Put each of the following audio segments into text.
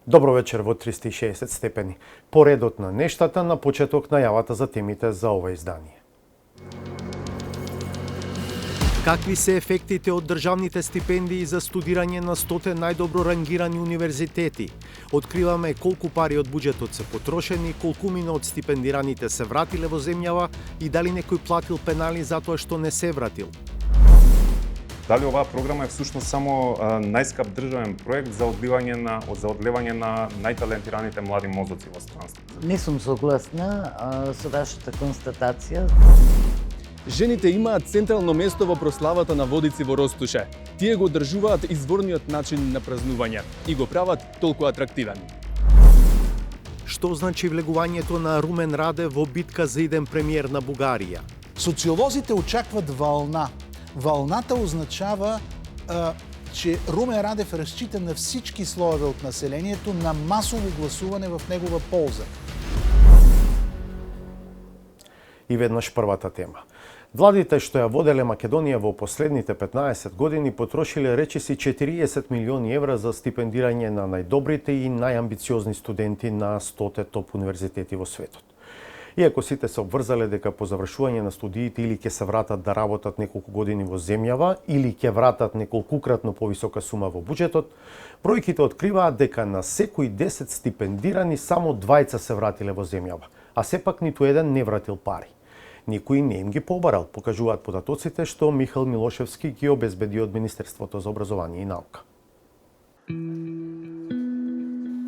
Добро вечер во 360 степени. Поредот на нештата на почеток најавата за темите за ова издание. Какви се ефектите од државните стипендии за студирање на 100 најдобро рангирани универзитети? Откриваме колку пари од буџетот се потрошени, колку мина од стипендираните се вратиле во земјава и дали некој платил пенали затоа што не се вратил. Дали оваа програма е всушност само најскап државен проект за одливање на најталентираните млади мозоци во странството? Не сум согласна со вашата констатација. Жените имаат централно место во прославата на водици во Ростуше. Тие го одржуваат изворниот начин на празнување и го прават толку атрактивен. Што значи влегувањето на Румен Раде во битка за иден премиер на Бугарија? Социолозите очакват вална. Валната означава, че Румен Радев разчита на всички слоеве од населението на масово гласување в негова полза. И веднаш првата тема. Владите што ја воделе Македонија во последните 15 години потрошиле речиси 40 милиони евра за стипендирање на најдобрите и најамбициозни студенти на 100 топ универзитети во светот. Иако сите се обврзале дека по завршување на студиите или ќе се вратат да работат неколку години во земјава, или ќе вратат неколкукратно повисока сума во буџетот, бројките откриваат дека на секои 10 стипендирани само 2 се вратиле во земјава, а сепак ниту еден не вратил пари. Никој не им ги побарал, покажуваат податоците што Михаил Милошевски ги обезбеди од Министерството за образование и наука.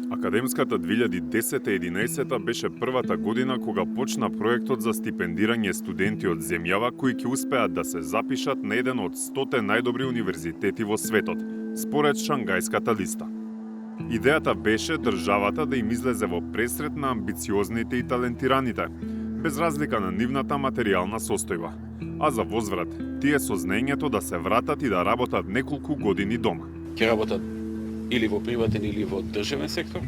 Академската 2010-11 беше првата година кога почна проектот за стипендирање студенти од земјава кои ќе успеат да се запишат на еден од 100 најдобри универзитети во светот, според Шангајската листа. Идејата беше државата да им излезе во пресрет на амбициозните и талентираните, без разлика на нивната материјална состојба, а за возврат тие со знаењето да се вратат и да работат неколку години дома. Ќе работат или во приватен или во државен сектор,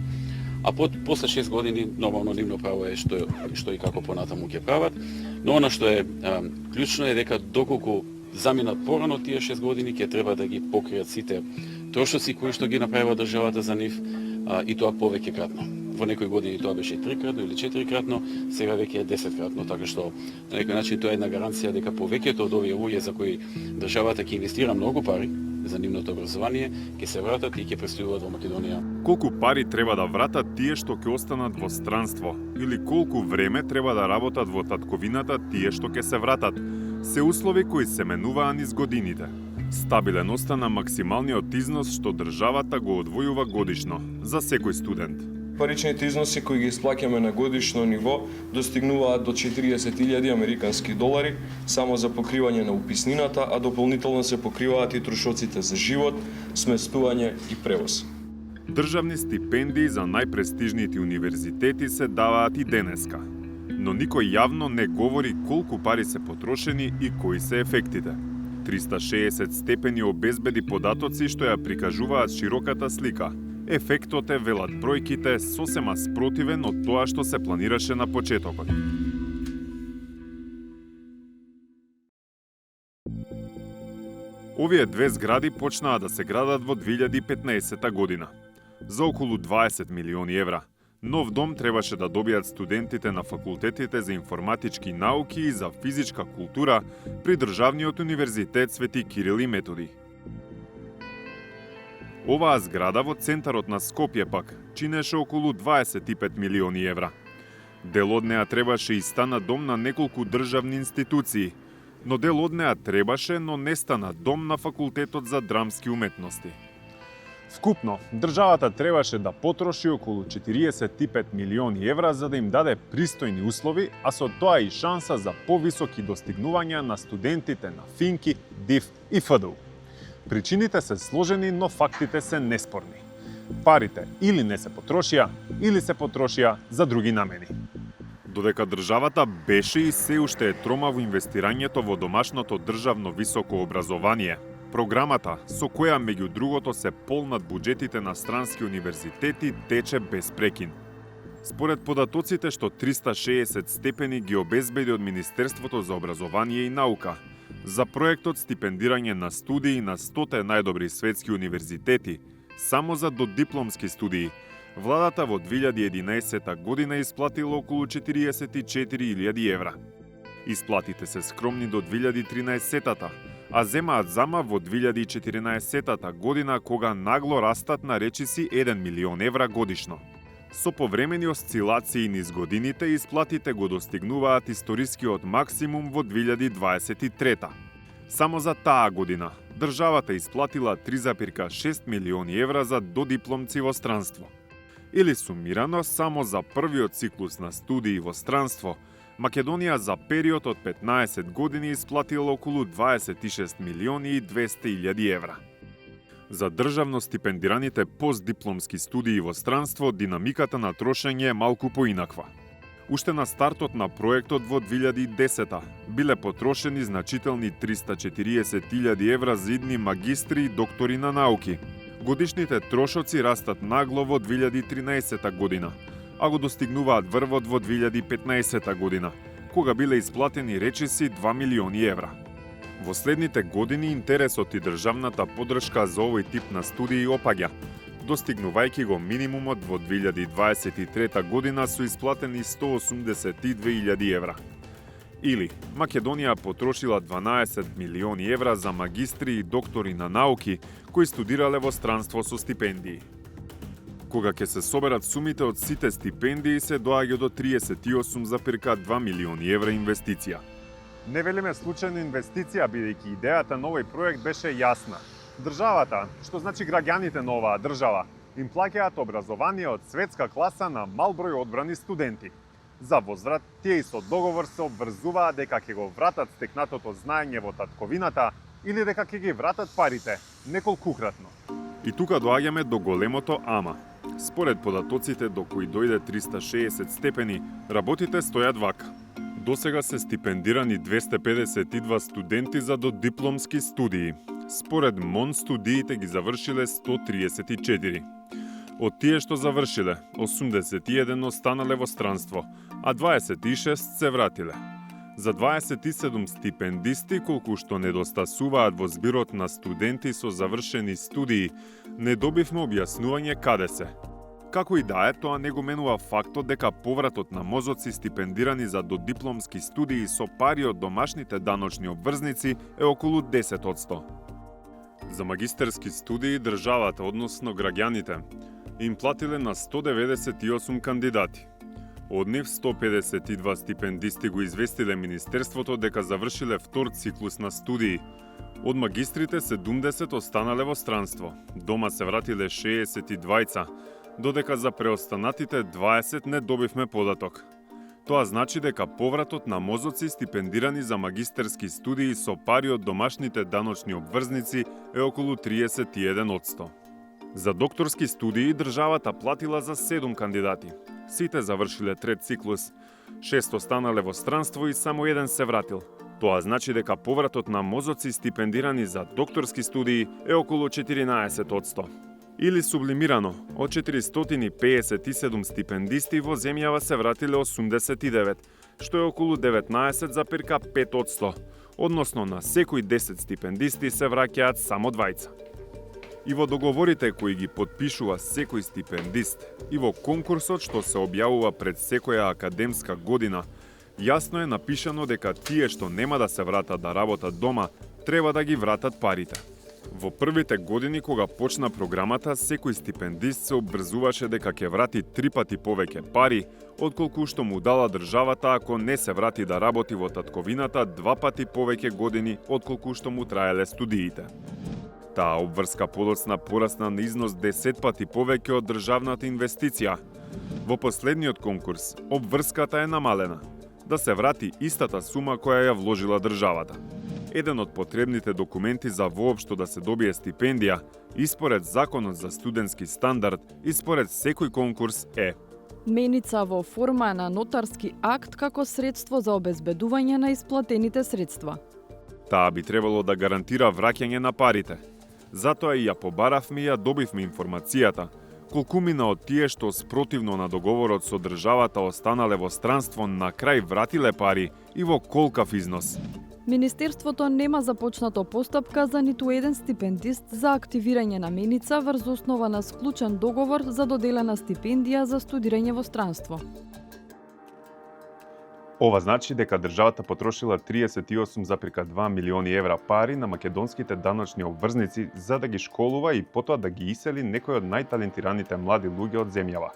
а после 6 години нормално нивно право е што и како понатаму ќе прават, но она што е клучно е дека доколку заминат порано тие 6 години ќе треба да ги покријат сите трошоци кои што ги направила државата за нив и тоа повеќекратно. Во некои години тоа беше 3-кратно или 4-кратно, сега веќе е 10-кратно, така што на некој начин тоа е една гаранција дека повеќето од овие луѓе за кои државата ќе инвестира многу пари за нивното образование, ќе се вратат и ќе престојуваат во Македонија. Колку пари треба да вратат тие што ќе останат во странство или колку време треба да работат во татковината тие што ќе се вратат, се услови кои се менуваа низ годините. Стабиленоста на максималниот износ што државата го одвојува годишно за секој студент. Паричните износи кои ги исплаќаме на годишно ниво достигнуваат до 40.000 американски долари само за покривање на уписнината, а дополнително се покриваат и трошоците за живот, сместување и превоз. Државни стипендии за најпрестижните универзитети се даваат и денеска, но никој јавно не говори колку пари се потрошени и кои се ефектите. 360 степени обезбеди податоци што ја прикажуваат широката слика. Ефектот е, велат бројките, сосема спротивен од тоа што се планираше на почетокот. Овие две згради почнаа да се градат во 2015 година. За околу 20 милиони евра. Нов дом требаше да добијат студентите на факултетите за информатички науки и за физичка култура при Државниот универзитет Свети Кирил и Методи. Оваа зграда во центарот на Скопје пак чинеше околу 25 милиони евра. Дел од неа требаше и стана дом на неколку државни институции, но дел од неа требаше, но не стана дом на Факултетот за драмски уметности. Вкупно, државата требаше да потроши околу 45 милиони евра за да им даде пристојни услови, а со тоа и шанса за повисоки достигнувања на студентите на Финки, ДИФ и ФДУ. Причините се сложени, но фактите се неспорни. Парите или не се потрошија, или се потрошија за други намени. Додека државата беше и се уште е трома во инвестирањето во домашното државно високо образование, програмата, со која меѓу другото се полнат буџетите на странски универзитети, тече без прекин. Според податоците што 360 степени ги обезбеди од Министерството за образование и наука, за проектот стипендирање на студии на 100 најдобри светски универзитети, само за додипломски студии, Владата во 2011 година исплатила околу 44.000 евра. Исплатите се скромни до 2013-та, а земаат зама во 2014 година кога нагло растат на речиси 1 милион евра годишно. Со повремени осцилации низ годините, исплатите го достигнуваат историскиот максимум во 2023. Само за таа година, државата исплатила 3,6 милиони евра за додипломци во странство. Или сумирано, само за првиот циклус на студии во странство, Македонија за период од 15 години исплатила околу 26 милиони и 200.000 евра. За државно стипендираните постдипломски студии во странство, динамиката на трошење е малку поинаква. Уште на стартот на проектот во 2010 биле потрошени значителни 340.000 евра за идни магистри и доктори на науки. Годишните трошоци растат нагло во 2013 година, а го достигнуваат врвот во 2015 година, кога биле исплатени речиси 2 милиони евра. Во следните години интересот и државната поддршка за овој тип на студии опаѓа, достигнувајќи го минимумот во 2023 година со исплатени 182.000 евра. Или, Македонија потрошила 12 милиони евра за магистри и доктори на науки кои студирале во странство со стипендии. Кога ќе се соберат сумите од сите стипендии, се доаѓа до 38,2 милиони евра инвестиција. Не велиме случајна инвестиција, бидејќи идејата на овој проект беше јасна. Државата, што значи граѓаните на оваа држава, им плаќаат образование од светска класа на мал број одбрани студенти. За возврат, тие и со договор се обврзуваат дека ќе го вратат стекнатото знаење во татковината или дека ќе ги вратат парите, неколкукратно. И тука доаѓаме до големото ама. Според податоците до кои дојде 360 степени, работите стојат вака. Досега се стипендирани 252 студенти за додипломски студии. Според МОН студиите ги завршиле 134. Од тие што завршиле, 81 останале во странство, а 26 се вратиле. За 27 стипендисти, колку што недостасуваат во збирот на студенти со завршени студии, не добивме објаснување каде се. Како и да е, тоа не го менува фактот дека повратот на мозоци стипендирани за додипломски студии со пари од домашните даночни обврзници е околу 10%. За магистерски студии државата, односно граѓаните, им платиле на 198 кандидати. Од нив 152 стипендисти го известиле Министерството дека завршиле втор циклус на студии. Од магистрите 70 останале во странство. Дома се вратиле 62, додека за преостанатите 20 не добивме податок. Тоа значи дека повратот на мозоци стипендирани за магистерски студии со пари од домашните даночни обврзници е околу 31%. За докторски студии државата платила за 7 кандидати. Сите завршиле трет циклус, 6 останале во странство и само еден се вратил. Тоа значи дека повратот на мозоци стипендирани за докторски студии е околу 14%. Или сублимирано, од 457 стипендисти во земјава се вратиле 89, што е околу 19,5%, односно на секој 10 стипендисти се враќаат само 2. И во договорите кои ги подпишува секој стипендист, и во конкурсот што се објавува пред секоја академска година, јасно е напишано дека тие што нема да се вратат да работат дома, треба да ги вратат парите. Во првите години кога почна програмата, секој стипендист се обврзуваше дека ќе врати 3 пати повеќе пари, отколку што му дала државата ако не се врати да работи во татковината 2 пати повеќе години, отколку што му траеле студиите. Таа обврска подоцна порасна на износ 10 пати повеќе од државната инвестиција. Во последниот конкурс, обврската е намалена, да се врати истата сума која ја вложила државата. Еден од потребните документи за воопшто да се добие стипендија, и според Законот за студентски стандард, и според секој конкурс е меница во форма на нотарски акт како средство за обезбедување на исплатените средства. Таа би требало да гарантира враќање на парите. Затоа и ја побаравме и ја добивме информацијата, колкумина од тие што спротивно на договорот со државата останале во странство на крај вратиле пари и во колкав износ. Министерството нема започнато постапка за ниту еден стипендист за активирање на меница врз основа на склучен договор за доделена стипендија за студирање во странство. Ова значи дека државата потрошила 38,2 милиони евра пари на македонските даночни обврзници за да ги школува и потоа да ги исели некои од најталентираните млади луѓе од земјава.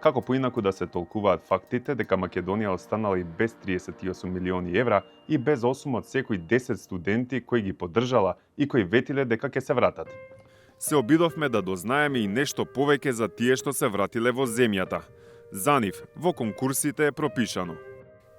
Како поинаку да се толкуваат фактите дека Македонија останала и без 38 милиони евра и без 8 од секои 10 студенти кои ги поддржала и кои ветиле дека ќе се вратат. Се обидовме да дознаеме и нешто повеќе за тие што се вратиле во земјата. За нив во конкурсите е пропишано: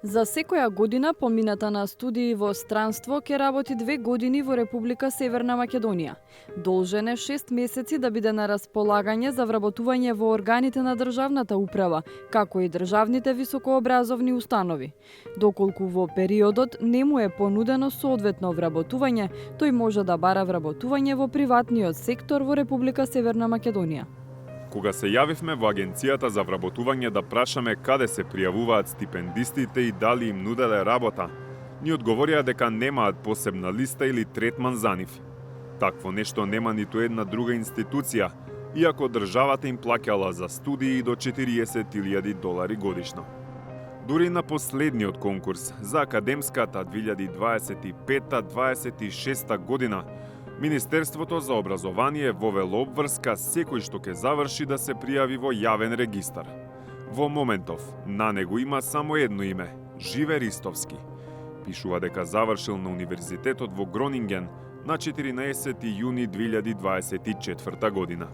За секоја година помината на студии во странство ќе работи 2 години во Република Северна Македонија. Должен е 6 месеци да биде на располагање за вработување во органите на државната управа, како и државните високообразовни установи. Доколку во периодот не му е понудено соодветно вработување, тој може да бара вработување во приватниот сектор во Република Северна Македонија. Кога се јавивме во Агенцијата за вработување да прашаме каде се пријавуваат стипендистите и дали им нуделе работа, ни одговорија дека немаат посебна листа или третман за нив. Такво нешто нема ниту една друга институција, иако државата им плаќала за студии до $40,000 годишно. Дури на последниот конкурс за академската 2025-26 година, Министерството за образование вовело обврска секој што ќе заврши да се пријави во јавен регистар. Во моментов, на него има само едно име – Живе Ристовски. Пишува дека завршил на Универзитетот во Гронинген на 14 јуни 2024 година.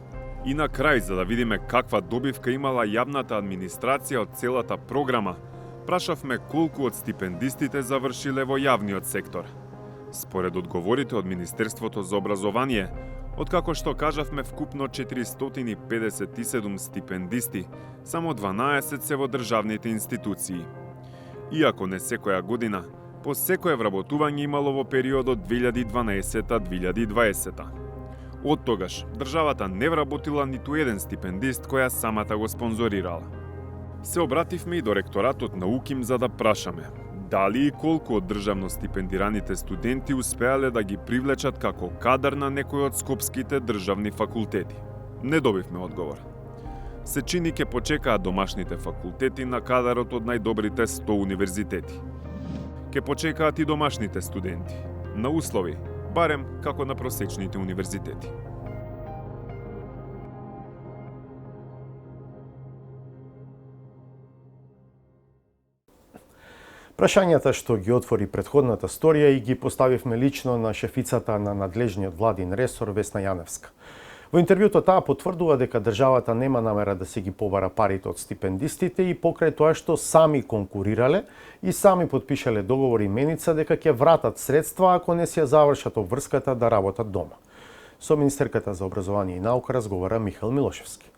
И на крај, за да видиме каква добивка имала јавната администрација од целата програма, прашавме колку од стипендистите завршиле во јавниот сектор. Според одговорите од Министерството за образование, откако што кажавме вкупно 457 стипендисти, само 12 се во државните институции. Иако не секоја година, по секое вработување имало во периодот 2012-2020. Од тогаш, државата не вработила ниту еден стипендист која самата го спонзорирала. Се обративме и до ректоратот на УКИМ за да прашаме дали и колку од државно стипендираните студенти успеале да ги привлечат како кадар на некој од скопските државни факултети. Не добивме одговор. Се чини ке почекаат домашните факултети на кадарот од најдобрите 100 универзитети. Ке почекаат и домашните студенти, на услови, барем како на просечните универзитети. Прашањата што ги отвори претходната сторија и ги поставивме лично на шефицата на надлежниот владин ресор Весна Јаневска. Во интервјуто таа потврдува дека државата нема намера да се ги побара парите од стипендистите и покрај тоа што сами конкурирале и сами подпишале договори меница дека ќе вратат средства ако не се ја завршат обврската да работат дома. Со министерката за образование и наука разговара Михаил Милошевски.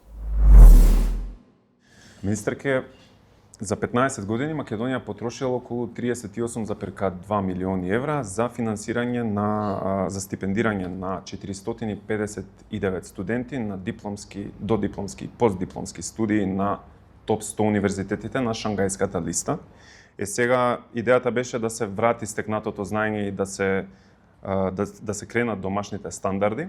Министерке, за 15 години Македонија потрошила околу 38,2 милиони евра за финансирање за стипендирање на 459 студенти на дипломски, додипломски и постдипломски студии на топ 100 универзитетите на Шангајската листа. Сега идејата беше да се врати стекнатото знаење и да се кренат домашните стандарди.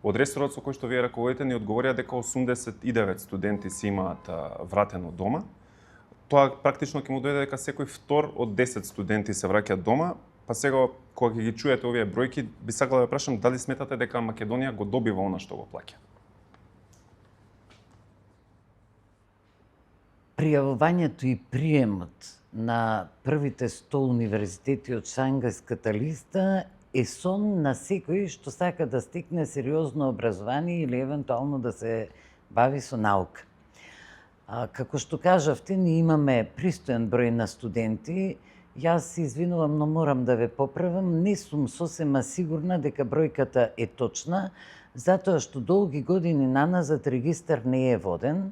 Од ресорот со кој што вие раководите ни одговорија дека 89 студенти си имаат вратено дома. Тоа практично ќе му дојде дека секој втор од 10 студенти се враќаат дома, па сега кога ќе ги чуете овие бројки, би сакала да прашам дали сметате дека Македонија го добива она што го плаќа? Пријавувањето и приемот на првите 100 универзитети од Шангајската листа е сон на секој што сака да стекне сериозно образование или евентуално да се бави со наука. Како што кажавте, ние имаме пристоен број на студенти. Јас се извинувам, но морам да ве поправам. Не сум сосема сигурна дека бројката е точна, затоа што долги години наназад регистар не е воден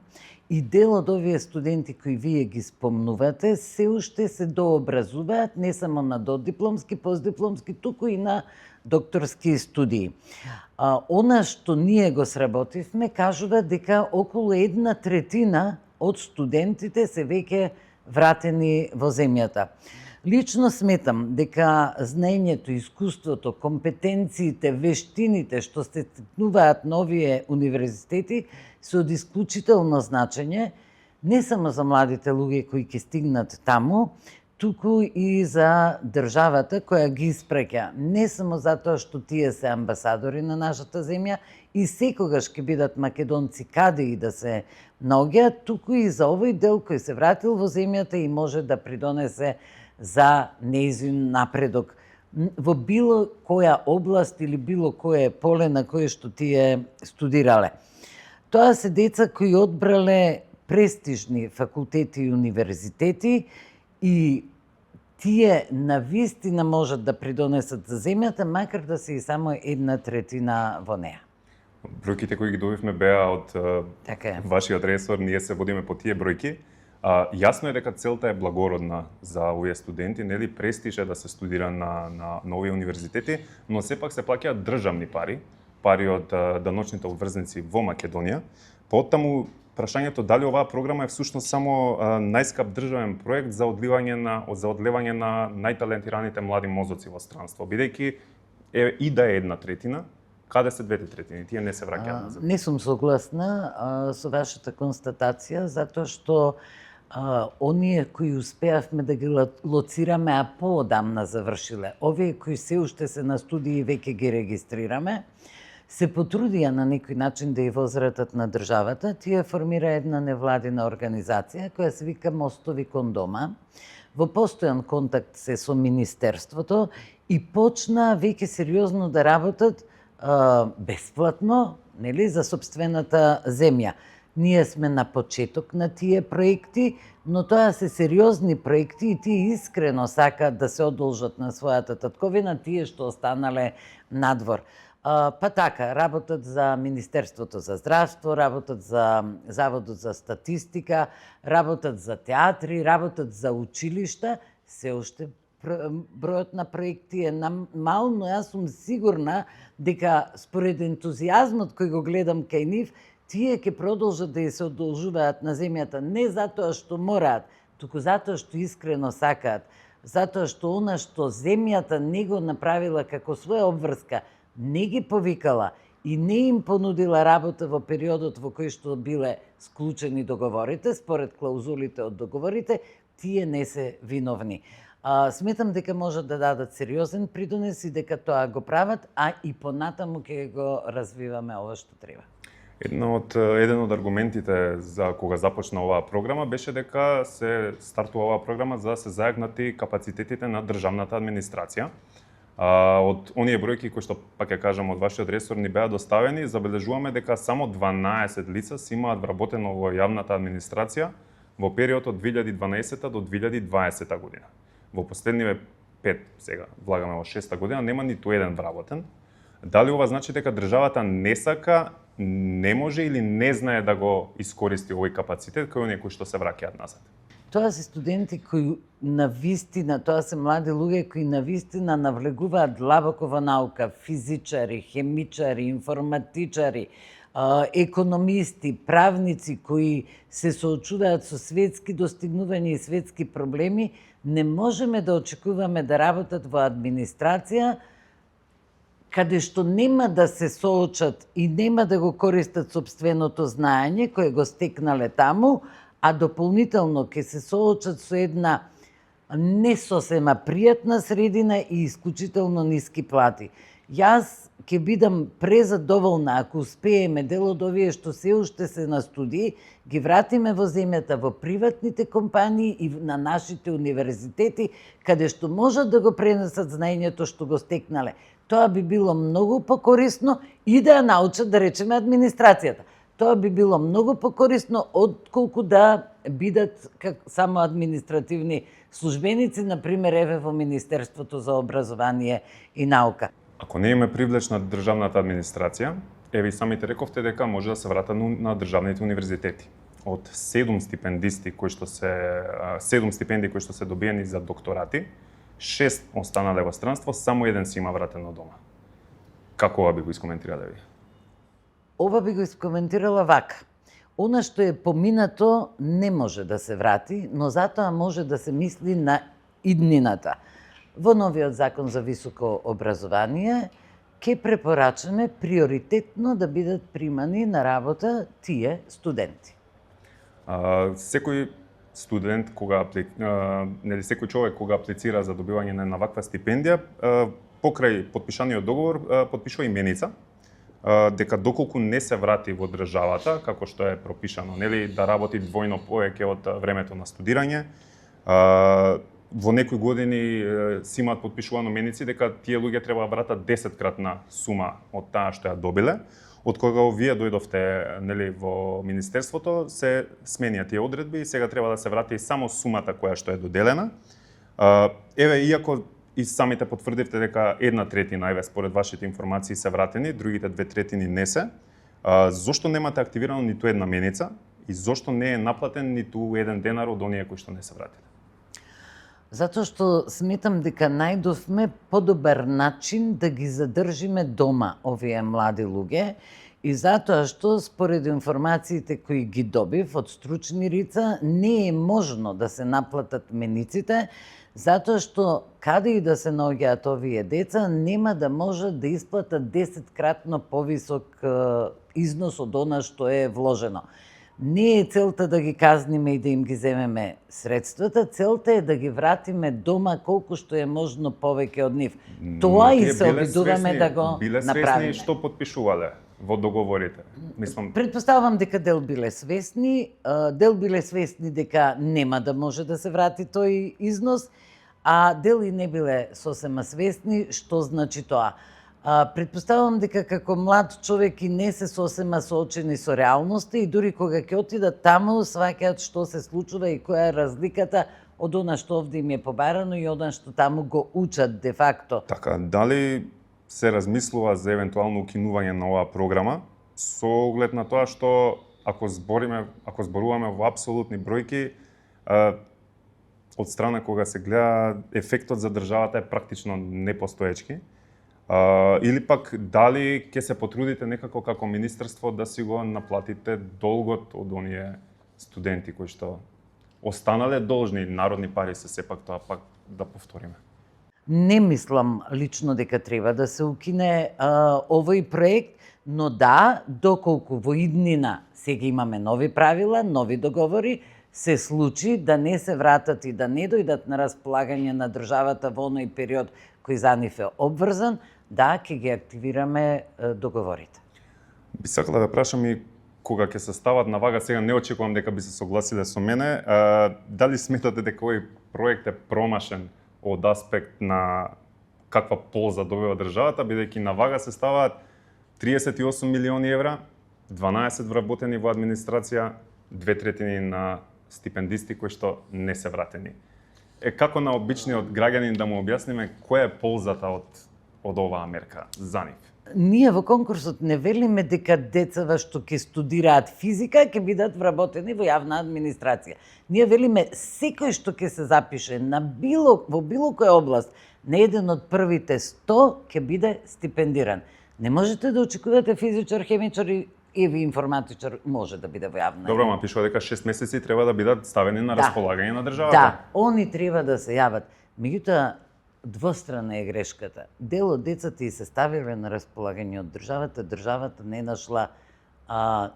и дел од овие студенти кои вие ги спомнувате се уште се дообразуваат не само на додипломски, постдипломски, туку и на докторски студии. Она што ние го сработивме, кажува дека околу 1/3 од студентите се веќе вратени во земјата. Лично сметам дека знаењето, искуството, компетенциите, вештините што се стекнуваат на овие универзитети се од исклучително значење не само за младите луѓе кои ќе стигнат таму, туку и за државата која ги испраќа. Не само затоа што тие се амбасадори на нашата земја и секогаш ќе бидат македонци каде и да се наоѓаат, туку и за овој дел кој се вратил во земјата и може да придонесе за нејзин напредок во било која област или било кое поле на кое што тие студирале. Тоа се деца кои одбрале престижни факултети и универзитети и тие навистина можат да придонесат за земјата, макар да се и само 1/3 во неа. Бројките кои ги добивме беа од вашиот ресор, ние се водиме по тие бројки. Јасно е дека целта е благородна за овие студенти, нели, престиж е да се студира на овие универзитети, но сепак се плаќаат државни пари од даночните обврзници во Македонија. Поттаму прашањето дали оваа програма е всушност само најскап државен проект за одлевање на најталентираните млади мозоци во странство, бидејќи и да е 1/3, каде се 2/3? Тие не се враќаат назад. Не сум согласна со вашата констатација, затоа што оние кои успеавме да ги лоцираме, а поодамна завршиле, овие кои се уште се на студии веќе ги регистрираме, се потрудија на некој начин да ја возвратат на државата. Тие формира една невладина организација која се вика Мостови кон дома. Во постојан контакт се со Министерството и почна веќе сериозно да работат бесплатно, нели, за сопствената земја. Ние сме на почеток на тие проекти, но тоа се сериозни проекти и тие искрено сакаат да се одолжат на својата татковина, тие што останале надвор. Па така, работат за Министерството за здравство, работат за Заводот за статистика, работат за театри, работат за училишта, се уште бројот на проекти е мал, но јас сум сигурна дека според ентузијазмот кој го гледам кај нив, тие ќе продолжат да ја се одолжуваат на земјата не затоа што мораат, туку затоа што искрено сакаат, затоа што она што земјата не го направила како своја обврска, не ги повикала и не им понудила работа во периодот во кој што биле склучени договорите, според клаузулите од договорите, тие не се виновни. Сметам дека можат да дадат сериозен придонес и дека тоа го прават, а и понатаму ќе го развиваме ова што треба. Еден од аргументите за кога започна оваа програма беше дека се стартува оваа програма за да се зајакнати капацитетите на државната администрација. Од оние бројки кои што, пак ја кажам, од вашиот ресор ни беа доставени, забележуваме дека само 12 лица се имаат вработено во јавната администрација во период од 2012 до 2020 година. Во последниве 5, сега влагаме во 6 година, нема ниту еден вработен. Дали ова значи дека државата не сака, не може или не знае да го искористи овој капацитет кој оние кои што се враќаат назад? Тоа се студенти кои навистина, тоа се млади луѓе кои навистина навлегуваат длабоко во наука, физичари, хемичари, информатичари, економисти, правници кои се соочуваат со светски достигнувања и светски проблеми, не можеме да очекуваме да работат во администрација каде што нема да се соочат и нема да го користат сопственото знаење кое го стекнале таму, а дополнително ќе се соочат со една не сосема пријатна средина и исклучително ниски плати. Јас ќе бидам презадоволна ако успееме дел од овие што се уште се на студии, ги вратиме во земјата, во приватните компании и на нашите универзитети, каде што можат да го пренесат знаењето што го стекнале. Тоа би било многу покорисно и да ја научат, да речеме, администрацијата. Тоа би било многу покорисно отколку да бидат само административни службеници, например, еве во Министерството за образование и наука. Ако не име привлечна државната администрација, еве и самите рековте дека може да се вратат на државните универзитети. Од 7 стипендисти кои што се 7 стипендии кои што се добиени за докторати, 6 останале во странство, само еден си има вратено дома. Како ова би го искоментирале ви? Ова би го искоментирала вака. Она што е поминато не може да се врати, но затоа може да се мисли на иднината. Во новиот закон за високо образование ќе препорачаме приоритетно да бидат примани на работа тие студенти. Секој студент секој човек кога аплицира за добивање на ваква стипендија, покрај подпишаниот договор подпишува именица дека доколку не се врати во државата, како што е пропишано, нели, да работи двојно повеќе од времето на студирање, во некои години си имаат подпишувано меници дека тие луѓе треба да вратат 10-кратна сума од таа што ја добиле. Од кога вие дојдовте, нели, во министерството, се сменија тие одредби и сега треба да се врати само сумата која што е доделена. Еве, иако и самите потврдивте дека 1/3, според вашите информации, се вратени, другите 2/3 не се. Зошто немате активирано ниту една меница и зошто не е наплатен ниту еден денар од оние кои што не се вратиле? Затоа што сметам дека најдовме подобар начин да ги задржиме дома овие млади луѓе и затоа што според информациите кои ги добив од стручни лица не е можно да се наплатат мениците, затоа што каде и да се наоѓаат овие деца нема да можат да исплатат 10-кратно повисок износ од она што е вложено. Не е целта да ги казниме и да им ги земеме средствата, целта е да ги вратиме дома колку што е можно повеќе од нив. Тоа и се обидуваме да го биле направиме. свесни што подпишувале во договорите? Мислам, Предпоставувам дека дел биле свесни дека нема да може да се врати тој износ, а дел и не биле сосема свесни што значи тоа. Предпоставувам дека како млад човек и не се сосема соочени со реалноста и дури кога ќе отидат таму, сваќаат што се случува и која е разликата од она што овде им е побарано и она што таму го учат де факто. така, дали се размислува за евентуално укинување на оваа програма со оглед на тоа што ако зборуваме во апсолутни бројки, од страна кога се гледа ефектот за државата е практично непостоечки. Или пак дали ќе се потрудите некако како министерство да си го наплатите долгот од оние студенти кои што останале должни, народни пари се сепак, тоа пак да повториме. Не мислам лично дека треба да се укине овој проект, но да, доколку во иднина сега имаме нови правила, нови договори, се случи да не се вратат и да не дојдат на располагање на државата во оној период кој за нив е обврзан, да, ќе ги активираме договорите. Би сакала да прашам и кога ќе се стават на вага, сега не очекувам дека би се согласиле со мене, дали сметате дека овој проект е промашен од аспект на каква полза добива државата, бидејќи на вага се ставаат 38 милиони евра, 12 вработени во администрација, 2/3 на стипендисти кои што не се вратени. Како на обичниот граѓанин да му објасниме која е ползата од оваа мерка за нив? Ние во конкурсот не велиме дека децава што ќе студираат физика ќе бидат вработени во јавна администрација. Ние велиме секој што ќе се запише во било која област на еден од првите 100 ќе биде стипендиран. Не можете да очекувате физичар, хемичар и информатичар може да биде во јавна. Добро, ма пишува дека 6 месеци треба да бидат ставени на располагање на државата. Да, они треба да се јават. Меѓутоа, двострана е грешката. Дел од децата и се ставиле на располагање од државата, државата не нашла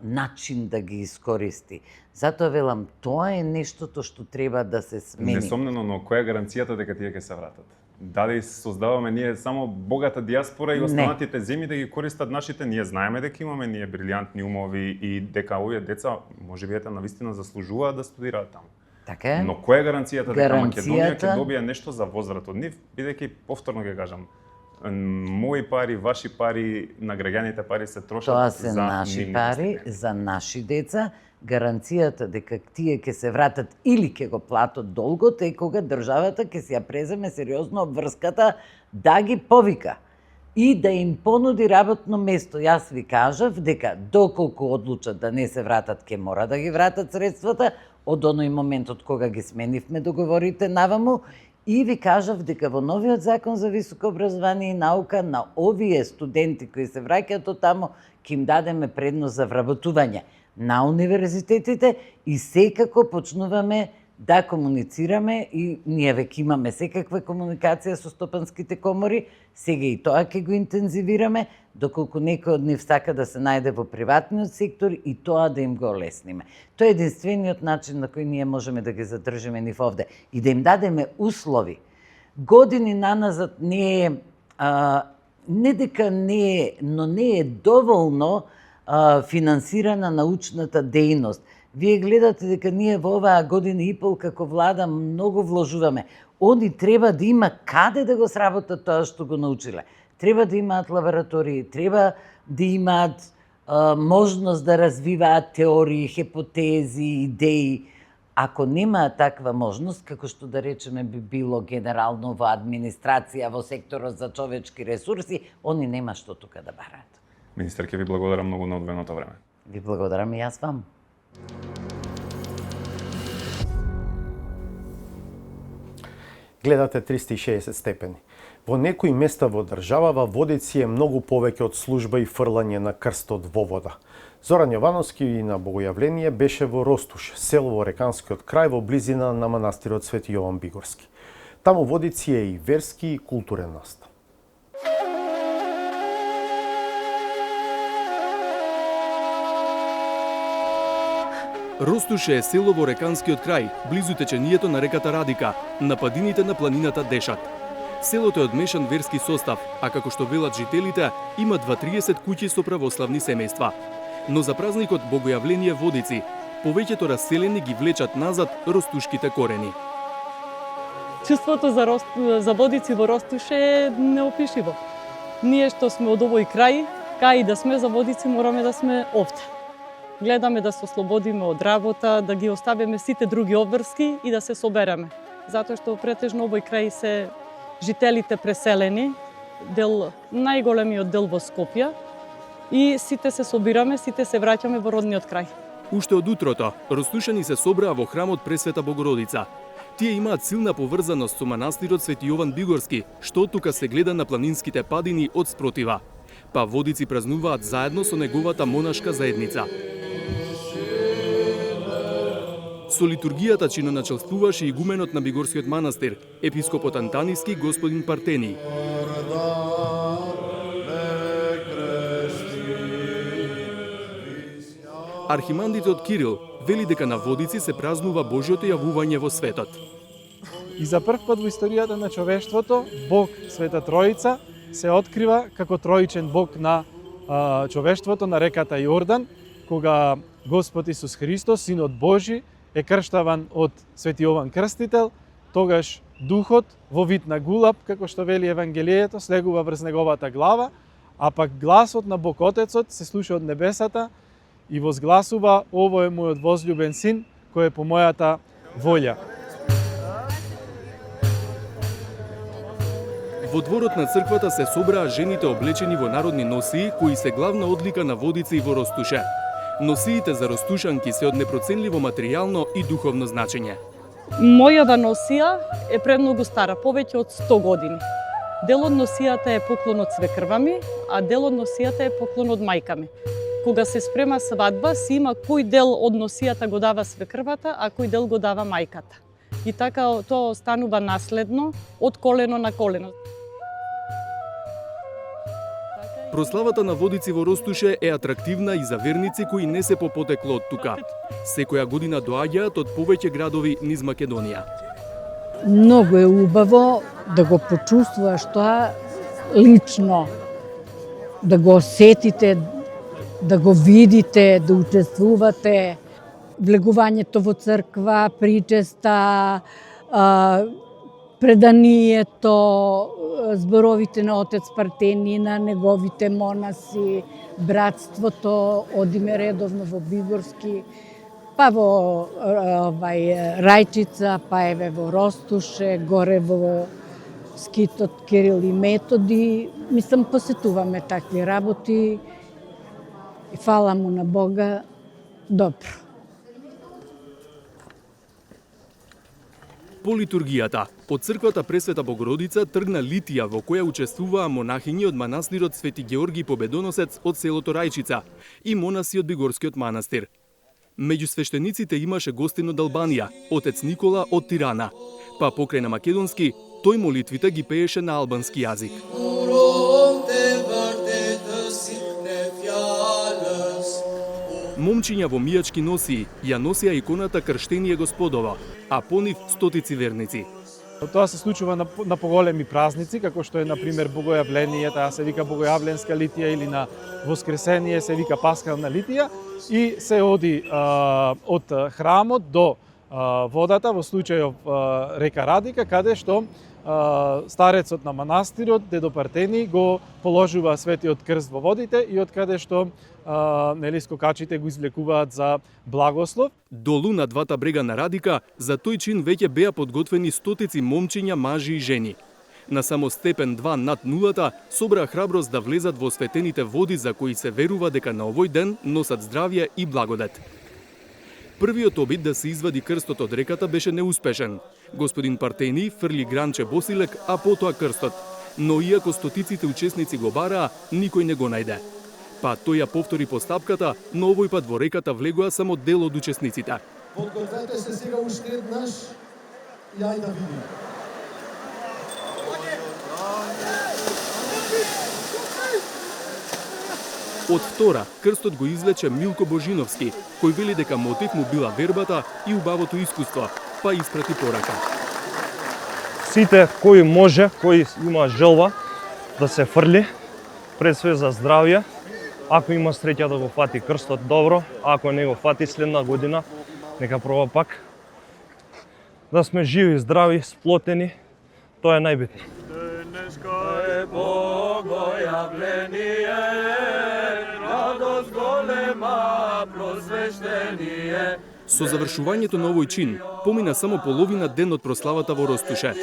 начин да ги искористи. Затоа велам, тоа е нештото што треба да се смени. Несомнено, но која е гаранцијата дека тие ќе се вратат? Дали создаваме ние само богата диаспора и останатите земји да ги користат нашите? Ние знаеме дека имаме ние брилјантни умови и дека овие деца можеби навистина заслужуваат да студираат таму. Така е. Но која е гаранцијата дека Македонија ќе добие нешто за возврат од нив, бидејќи повторно ќе кажам, мои пари, ваши пари, на граѓаните пари се трошат тоа се за наши пари, за наши деца. Гаранцијата дека тие ќе се вратат или ќе го платат долгот е кога државата ќе си ја преземе сериозно обврската да ги повика и да им понуди работно место. Јас ви кажав дека доколку одлучат да не се вратат, ќе мора да ги вратат средствата од оној момент од кога ги сменивме договорите наваму и ви кажав дека во новиот закон за високо образование и наука на овие студенти кои се враќаат од таму ќе им дадеме предност за вработување на универзитетите и секако почнуваме да комуницираме и ние веќе имаме секаква комуникација со стопанските комори, сега и тоа ќе го интензивираме, доколку некој од нив сака да се најде во приватниот сектор и тоа да им го олесниме. Тоа е единствениот начин на кој ние можеме да ги задржиме нив овде и да им дадеме услови. Години наназад не е, не дека не е, но не е доволно финансирана научната дејност. Вие гледате дека ние во оваа година и пол како влада многу вложуваме. Они треба да има каде да го сработат тоа што го научиле. Треба да имаат лаборатории, треба да имаат можност да развиваат теории, хипотези, идеи. Ако немаат таква можност, како што да речеме би било генерално во администрација, во секторот за човечки ресурси, они нема што тука да бараат. Министер, ќе ви благодарам многу на одвоеното време. Ви благодарам и јас вам. Гледате 360 степени. Во некои места во државава водици е многу повеќе од служба и фрлање на крстот во вода. Зоран Јовановски и на богојавление беше во Ростуш, село во Реканскиот крај во близина на манастирот Свети Јован Бигорски. Таму водици е и верски и културен настан. Ростуш е село во Реканскиот крај, близу течението на реката Радика, на падините на планината Дешат. Селото е од мешан верски состав, а како што велат жителите, има 230 куќи со православни семејства. Но за празникот Богојавление Водици, повеќето раселени ги влечат назад ростушките корени. Чувството за Водици во Ростуш е неопишиво. Ние што сме од овој крај, кај и да сме за Водици, мораме да сме овде. Гледаме да се ослободиме од работа, да ги оставиме сите други обврски и да се собереме. Затоа што претежно овој крај се жителите преселени, најголемиот дел во Скопје, и сите се собираме, сите се враќаме во родниот крај. Уште од утрото, ростушани се собраа во храмот Пресвета Богородица. Тие имаат силна поврзаност со манастирот Свети Јован Бигорски, што тука се гледа на планинските падини од спротива. Па водици празнуваат заедно со неговата монашка заедница. Со литургијата чиноначелствуваше игуменот на Бигорскиот манастир, епископот Антаниски господин Партени. Архимандритот Кирил вели дека на Водици се празнува Божјото јавување во светот. И за прв пат во историјата на човештвото, Бог, Света Троица, се открива како троичен Бог на човештвото на реката Јордан, кога Господ Исус Христос, Синот Божи, е крштаван од Свети Јован Крстител, тогаш Духот во вид на гулаб, како што вели Евангелието, слегува врз неговата глава, а пак гласот на Бог Отецот се слуша од небесата и возгласува: "Ово е мојот возљубен син, кој е по мојата волја." Во дворот на црквата се собраа жените облечени во народни носии, кои се главна одлика на Водици и во Ростуше. Носиите за ростушанки се од непроценливо материјално и духовно значење. Мојава носија е премногу стара, повеќе од 100 години. Дел од носијата е поклон од свекрва ми, а дел од носијата е поклон од мајка ми. Кога се спрема свадба, си има кој дел од носијата го дава свекрвата, а кој дел го дава мајката. И така тоа останува наследно од колено на колено. Прославата на Водици во Ростуше е атрактивна и за верници кои не се по потекло од тука. Секоја година доаѓаат од повеќе градови низ Македонија. Многу е убаво да го почувствуваш тоа лично, да го осетите, да го видите, да учествувате. Влегувањето во црква, причеста, преданието, зборовите на отец Партени, на неговите монаси, братството, одиме редовно во Бигорски, па во Рајчица, па еве во Ростуше, горе во скитот Кирил и Методи. Мислам, посетуваме такви работи и фала му на Бога, добро. По литургијата, од црквата Пресвета Богородица тргна литија во која учествуваа монахињи од манастирот Свети Георги Победоносец од селото Рајчица и монаси од Бигорскиот манастир. Меѓу свештениците имаше гостин од Албанија, отец Никола од Тирана, па покрај на македонски, тој молитвите ги пееше на албански јазик. Момчиња во мијачки носии ја носија иконата Крштение Господова, а по нив стотици верници. Тоа се случува на поголеми празници, како што е, например, Богојавление, таа се вика Богојавленска литија, или на Воскресение се вика Пасхална литија, и се оди од храмот до водата, во случајов река Радика, каде што старецот на манастирот, дедо Партени, го положува светиот крст во водите и од каде што скокачите го извлекуваат за благослов. Долу на двата брега на Радика, за тој чин веќе беа подготвени стотици момчиња, мажи и жени. На само степен 2 над нулата собраа храброст да влезат во светените води за кои се верува дека на овој ден носат здравје и благодат. Првиот обид да се извади крстот од реката беше неуспешен. Господин Партени фрли гранче босилек, а потоа крстот. Но иако стотиците учесници го бараа, никој не го најде. Па тој ја повтори постапката, но овој пат во реката влегоа само дел од учесниците. Подгответе се сега уште еднаш и ајде да видиме. Од втора, крстот го извлече Милко Божиновски, кој вели дека мотив му била вербата и убавото искуство, па испрати порака. Сите кој може, кој има желба да се фрли, пред све за здравје, ако има среќа да го фати крстот, добро, ако не го фати следна година, нека проба пак. Да сме живи, здрави, сплотени, тоа е најбитно. Денешка е Богојавление, радост голема, просвештение. Со завршувањето на овој чин, помина само половина ден од прославата во Ростуше.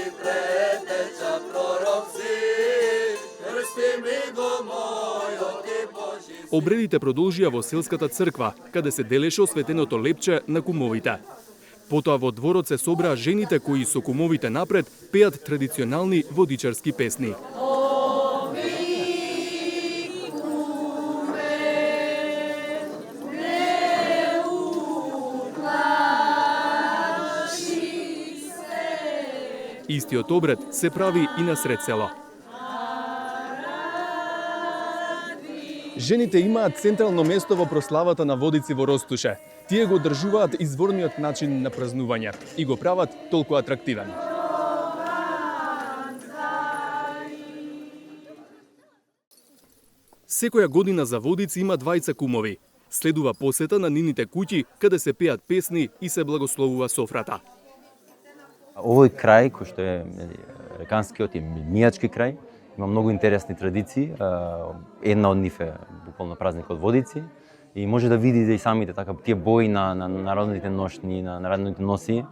Обредите продолжија во селската црква, каде се делеше осветеното лепче на кумовите. Потоа во дворот се собраа жените кои со кумовите напред пеат традиционални водичарски песни. Истиот обред се прави и на сред село. Жените имаат централно место во прославата на водици во Ростуше. Тие го одржуваат изворниот начин на празнување и го прават толку атрактивен. Секоја година за водици има двајца кумови. Следува посета на нините куќи, каде се пеат песни и се благословува софрата. Овој крај, кој што е реканскиот и мијачки крај, има многу интересни традиции. Една од нив е буквално празникот Водици и може да видите и самите така тие бои на народните ношни, на народните носи.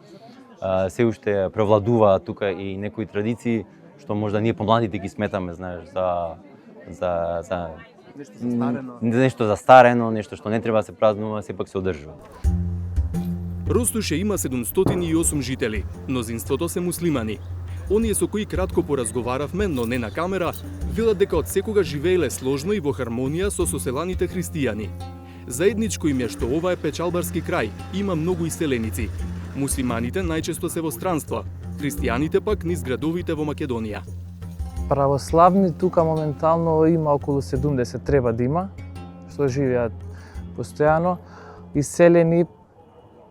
Се уште превладуваат тука и некои традиции што можда ние помладите ги сметаме, знаеш, за нешто застарено, нешто што не треба да се празнува, сепак се одржува. Ростуше има 708 жители, мнозинството се муслимани. Оние со кои кратко поразговаравме, но не на камера, велат дека од секога живееле сложно и во хармонија со соселаните христијани. Заедничко им е што ова е печалбарски крај, има многу иселеници. Муслиманите најчесто се во странство, христијаните пак низ градовите во Македонија. Православни тука моментално има околу 70, треба да има, што живеат постојано. Иселени,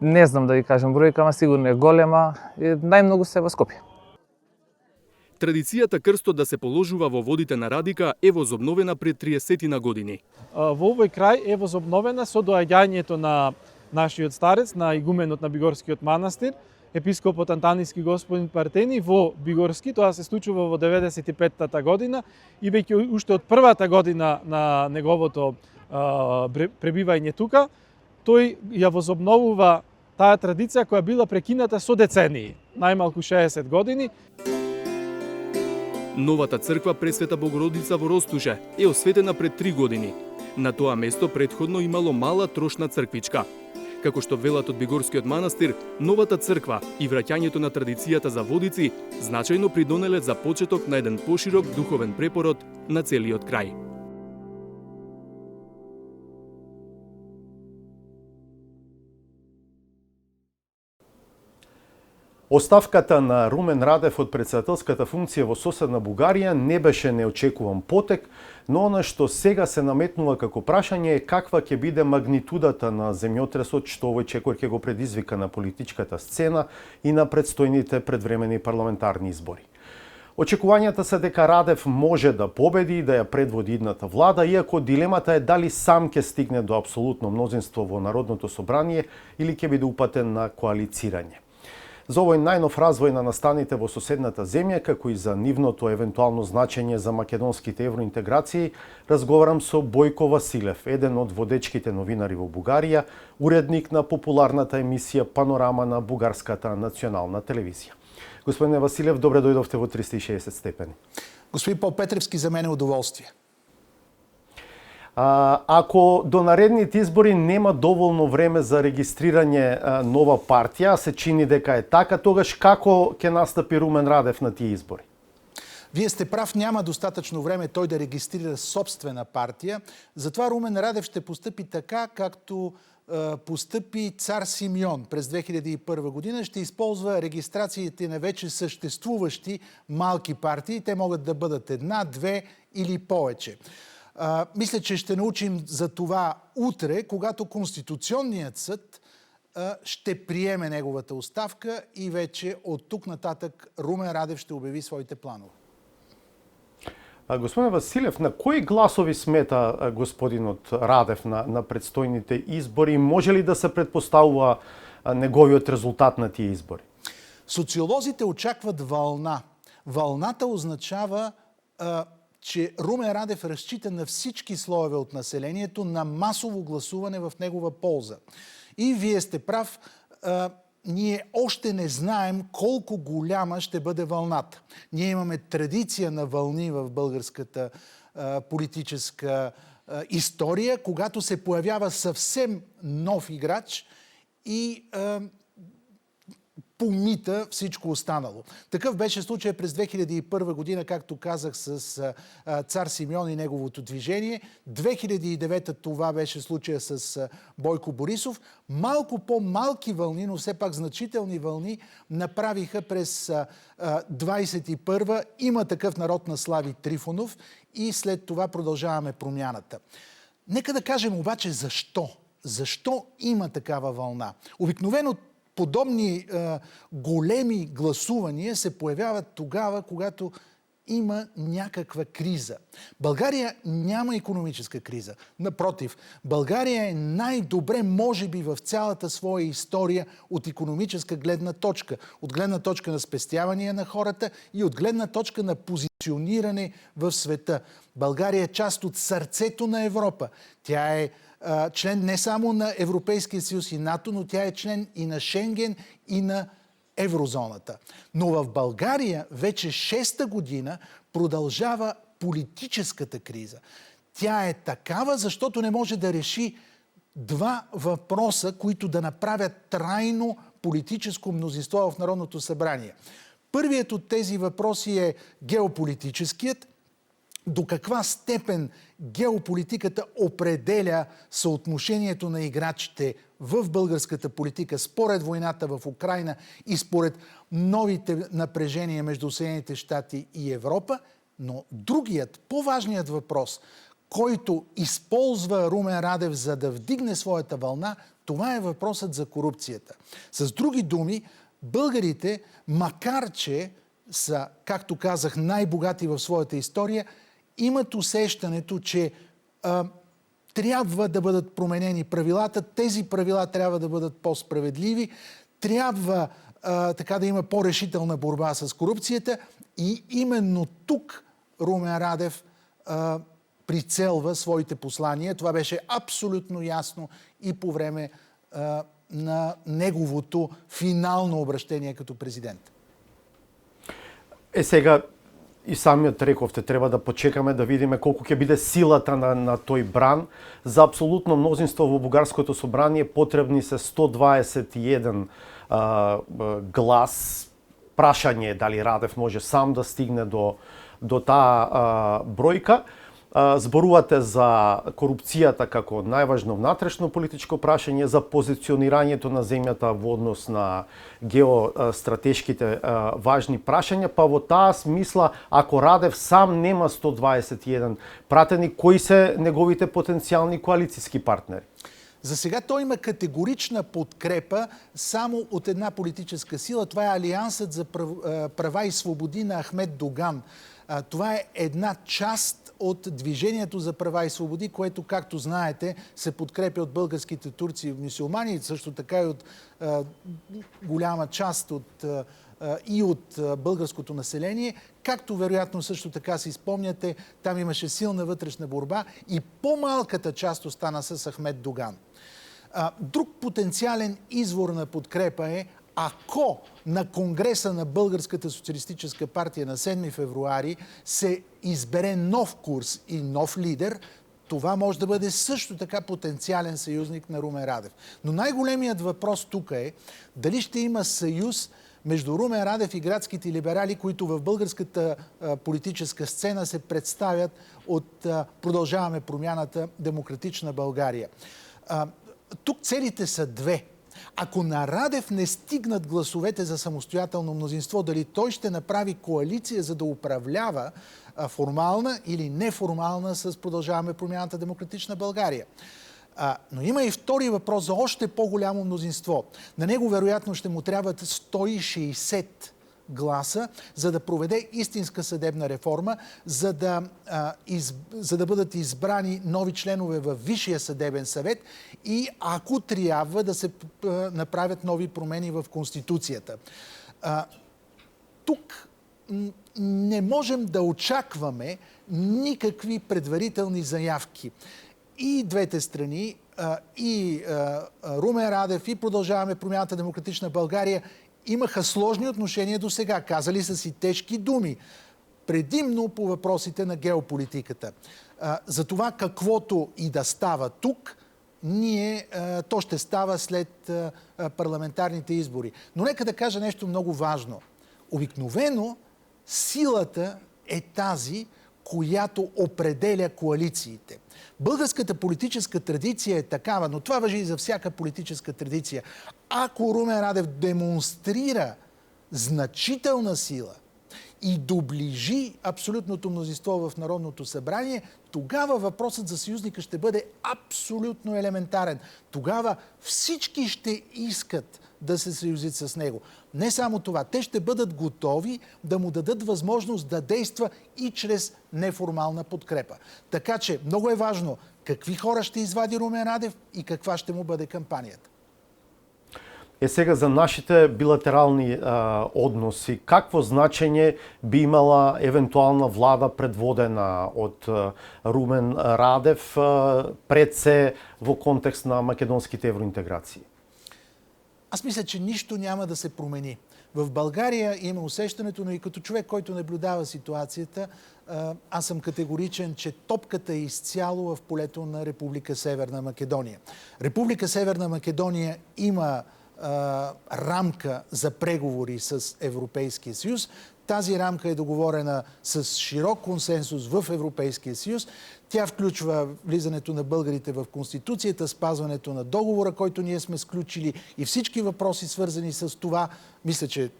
не знам да ви кажам бројка, ама сигурно е голема, најмногу се во Скопје. Традицијата крстот да се положува во водите на Радика е возобновена пред 30 на години. Во овој крај е возобновена со доаѓањето на нашиот старец, на игуменот на Бигорскиот манастир, епископот Антаниски господин Партени во Бигорски. Тоа се случува во 95-та година и веќе уште од првата година на неговото пребивање тука, тој ја возобновува таа традиција која била прекината со децении, најмалку 60 години. Новата црква Пресвета Богородица во Ростуше е осветена пред 3 години. На тоа место претходно имало мала трошна црквичка. Како што велат од Бигорскиот манастир, новата црква и враќањето на традицијата за водици значајно придонеле за почеток на еден поширок духовен препород на целиот крај. Оставката на Румен Радев од председателската функција во соседна Бугарија не беше неочекуван потек, но она што сега се наметнува како прашање е каква ќе биде магнитудата на земјотресот што овој чекор ќе го предизвика на политичката сцена и на предстојните предвремени парламентарни избори. Очекувањата се дека Радев може да победи и да ја предводи идната влада, иако дилемата е дали сам ќе стигне до апсолутно мнозинство во Народното собрание или ќе биде упатен на коалицирање. За овој најнов развој на настаните во соседната земја, како и за нивното евентуално значење за македонските евроинтеграции, разговарам со Бојко Василев, еден од водечките новинари во Бугарија, уредник на популарната емисија Панорама на Бугарската национална телевизија. Господине Василев, добре дојдовте во 360 степени. Господин Попетревски, за мене удоволствие. Ако до наредните избори нема доволно време за регистрирање нова партија, се чини дека е така, тогаш како ќе настапи Румен Радев на тие избори? Вие сте прав, няма достатъчно време той да регистрира собствена партия. Затова Румен Радев ще постъпи така, както постъпи цар Симеон през 2001 година. Ще използва регистрациите на вече съществуващи малки партии. Те могат да бъдат една, две или повече. Мисля, че ще научим за това утре, когато Конституционният съд ще приеме неговата оставка и вече от тук нататък Румен Радев ще обяви своите планове. Господин Василев, на кои гласови смета господинот Радев на предстојните избори? Може ли да се предпоставува неговиот резултат на тие избори? Социолозите очакват вълна. Вълната означава, че Румен Радев разчита на всички слоеве от населението на масово гласуване в негова полза. И вие сте прав, ние още не знаем колко голяма ще бъде вълната. Ние имаме традиция на вълни в българската политическа история, когато се появява съвсем нов играч и помита всичко останало. Такъв беше случай през 2001 година, както казах, с цар Симеон и неговото движение. 2009 това беше случая с Бойко Борисов. Малко по-малки вълни, но все пак значителни вълни направиха през 21 Има такъв народ на Слави Трифонов и след това Продължаваме промяната. Нека да кажем обаче защо. Защо има такава вълна? Обикновено подобни големи гласувания се появяват тогава, когато има някаква криза. България няма икономическа криза. Напротив, България е най-добре, може би, в цялата своя история от икономическа гледна точка. От гледна точка на спестявания на хората и от гледна точка на позициониране в света. България е част от сърцето на Европа. Тя е член не само на Европейския съюз и НАТО, но тя е член и на Шенген, и на еврозоната. Но в България вече 6-та година продължава политическата криза. Тя е такава, защото не може да реши два въпроса, които да направят трайно политическо мнозинство в Народното събрание. Първият от тези въпроси е геополитическият. До каква степен геополитиката определя съотношението на играчите в българската политика според войната в Украйна и според новите напрежения между Съединените щати и Европа. Но другият, по-важният въпрос, който използва Румен Радев за да вдигне своята вълна, това е въпросът за корупцията. С други думи, българите, макар че са, както казах, най-богати в своята история, имат усещането, че трябва да бъдат променени правилата, тези правила трябва да бъдат по-справедливи, трябва така да има по-решителна борба с корупцията и именно тук Румен Радев прицелва своите послания. Това беше абсолютно ясно и по време на неговото финално обращение като президент. Сега и самиот рековте, треба да почекаме да видиме колку ќе биде силата на тој бран. За апсолутно мнозинство во Бугарското собрание потребни се 121 глас. Прашање е дали Радев може сам да стигне до таа бројка. Зборувате за корупцијата како најважно внатрешно политичко прашање, за позиционирањето на земјата во однос на геостратешките важни прашања, па во таа смисла, ако Радев сам нема 121 пратени, кои се неговите потенцијални коалицијски партнери? За сега той има категорична подкрепа само от една политическа сила. Това е Алиансът за права и свободи на Ахмед Доган. Това е една част от Движението за права и свободи, което, както знаете, се подкрепя от българските турци и мюсюлмани, също така и от голяма част от българското население. Както вероятно също така си спомняте, там имаше силна вътрешна борба и по-малката част остана с Ахмед Доган. Друг потенциален извор на подкрепа е, ако на Конгреса на Българската социалистическа партия на 7 февруари се избере нов курс и нов лидер, това може да бъде също така потенциален съюзник на Румен Радев. Но най-големият въпрос тук е дали ще има съюз между Румен Радев и градските либерали, които в българската политическа сцена се представят от Продължаваме промяната, Демократична България. Тук целите са две. Ако на Радев не стигнат гласовете за самостоятелно мнозинство, дали той ще направи коалиция, за да управлява формална или неформална с Продължаваме промяната, Демократична България. Но има и втори въпрос за още по-голямо мнозинство. На него вероятно ще му трябват 160 гласа, за да проведе истинска съдебна реформа, за да бъдат избрани нови членове във Висшия съдебен съвет и ако трябва да се направят нови промени в Конституцията. Тук не можем да очакваме никакви предварителни заявки. И двете страни, и Румен Радев, и Продължаваме промяната, Демократична България имаха сложни отношения до сега. Казали са си тежки думи, предимно по въпросите на геополитиката. За това каквото и да става тук, то ще става след парламентарните избори. Но нека да кажа нещо много важно. Обикновено силата е тази, която определя коалициите. Българската политическа традиция е такава, но това важи и за всяка политическа традиция. Ако Румен Радев демонстрира значителна сила и доближи абсолютното мнозинство в Народното събрание, тогава въпросът за съюзника ще бъде абсолютно елементарен. Тогава всички ще искат да се съюзят с него. Не само това, те ще бъдат готови да му дадат възможност да действа и чрез неформална подкрепа. Така че много е важно какви хора ще извади Румен Радев и каква ще му бъде кампанията. Сега за нашите билатерални односи, какво значење би имала евентуална влада предводена од Румен Радев пред се во контекст на македонските евроинтеграции? Аз мисля, че нищо няма да се промени. В България има усещането, но и като човек, който наблюдава ситуацията, аз съм категоричен, че топката е изцяло в полето на Република Северна Македония. Република Северна Македония има рамка за преговори с Европейския съюз. Тази рамка е договорена с широк консенсус в Европейския съюз. Тя включва влизането на българите в Конституцията, спазването на договора, който ние сме сключили и всички въпроси свързани с това. Мисля, че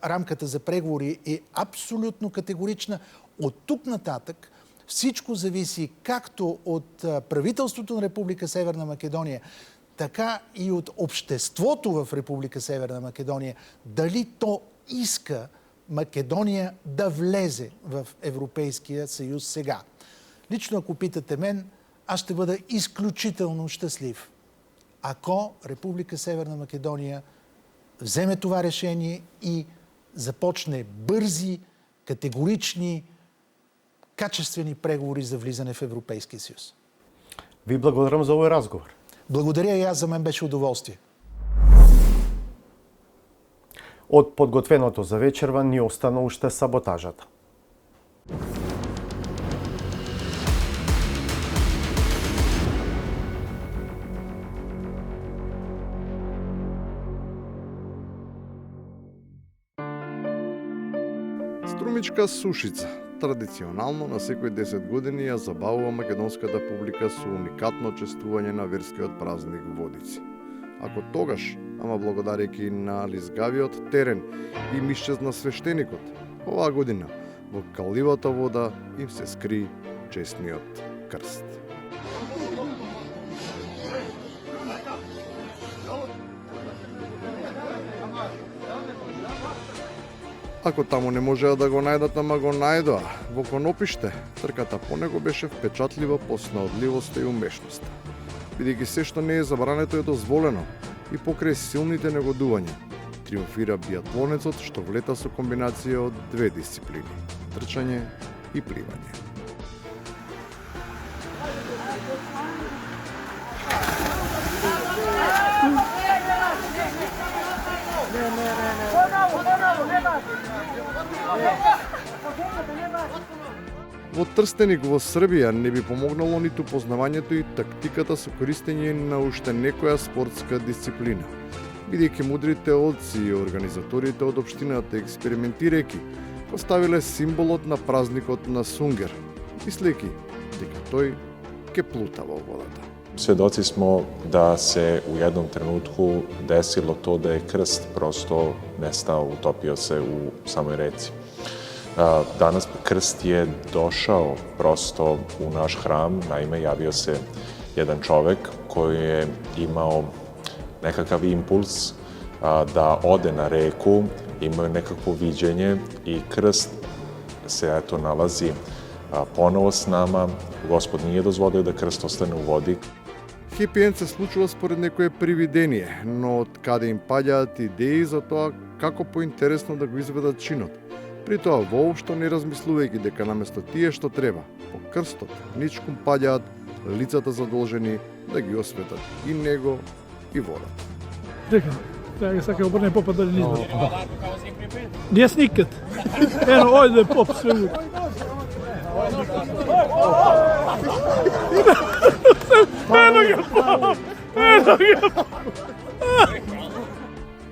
рамката за преговори е абсолютно категорична. От тук нататък всичко зависи както от правителството на Република Северна Македония, така и от обществото в Република Северна Македония, дали то иска Македония да влезе в Европейския съюз сега. Лично, ако питате мен, аз ще бъда изключително щастлив, ако Република Северна Македония вземе това решение и започне бързи, категорични, качествени преговори за влизане в Европейския съюз. Ви благодарам за овој разговор. Благодаря и аз, за мен беше удоволствие. Од подготвеното за вечерва ни остана уште саботажата. Струмичка сушица. традиционално на секој 10 години ја забавува македонската публика со уникатно чествување на верскиот празник Водици. Ако тогаш, ама благодарејќи на лизгавиот терен им исчезна свештеникот, оваа година во каливата вода им се скри честниот крст. Ако таму не можеа да го најдат, ама го најдоа во Конопиште, трката по него беше впечатлива по снаодливоста и умешноста. Бидејќи се што не е забрането е дозволено и покрај силните негодувања, триумфира биатлонецот што влета со комбинација од две дисциплини – трчање и пливање. Во Трстеник во Србија не би помогнало ниту познавањето и тактиката со користење на уште некоја спортска дисциплина, бидејќи мудрите отци и организаторите од општината експериментирајќи поставиле символот на празникот на Сунгер, мислејќи дека тој ќе плута во водата. Сведоци smo da se u jednom trenutku desilo to da je krst prosto nestao, utopio se u samoj reci. Danas krst je došao prosto u naš hram, naime javio se jedan čovek koji je imao nekakav impuls da ode na reku, imao nekakvo viđenje i krst se eto nalazi ponovo s nama. Gospod nije dozvolio da krst ostane u vodi. Хепи енд се случува според некое привидение, но од каде им паѓаат идеи за тоа како поинтересно да го изведат чинот. При тоа воопшто не размислувајќи дека наместо тие што треба, по крстот ничкум паѓаат лицата задолжени да ги осветат и него и водата. Дека, сега ги сака обрне попа дали не избори. Јас никад. Ено, ојде поп све луд.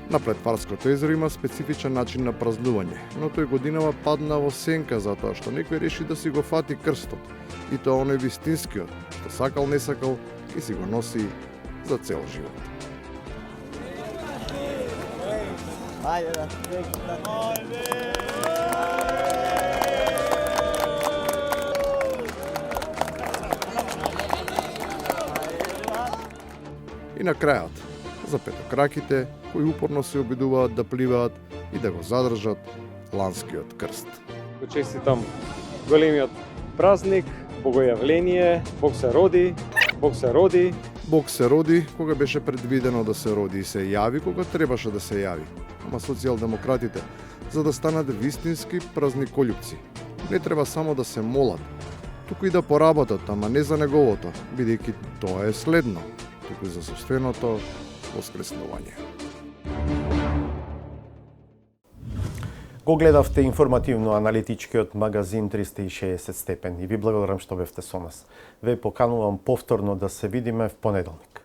На Плетварското езеро има специфичен начин на празнување, но тој годинава падна во сенка затоа што некој реши да си го фати крстот, и тоа оној вистинскиот, што сакал не сакал и си го носи за цел живот. И на крајот, за петокраките, кои упорно се обидуваат да пливаат и да го задржат ланскиот крст. Го честитам големиот празник, богојавление, Бог се роди, Бог се роди. Бог се роди кога беше предвидено да се роди и се јави кога требаше да се јави. Ама социјалдемократите, за да станат вистински празниколюбци, не треба само да се молат, туку и да поработат, ама не за неговото, бидејќи тоа е следно, туку за собственото воскреснување. Го гледавте информативно-аналитичкиот магазин 360 степени. Ви благодарам што бевте со нас. Ве поканувам повторно да се видиме в понеделник.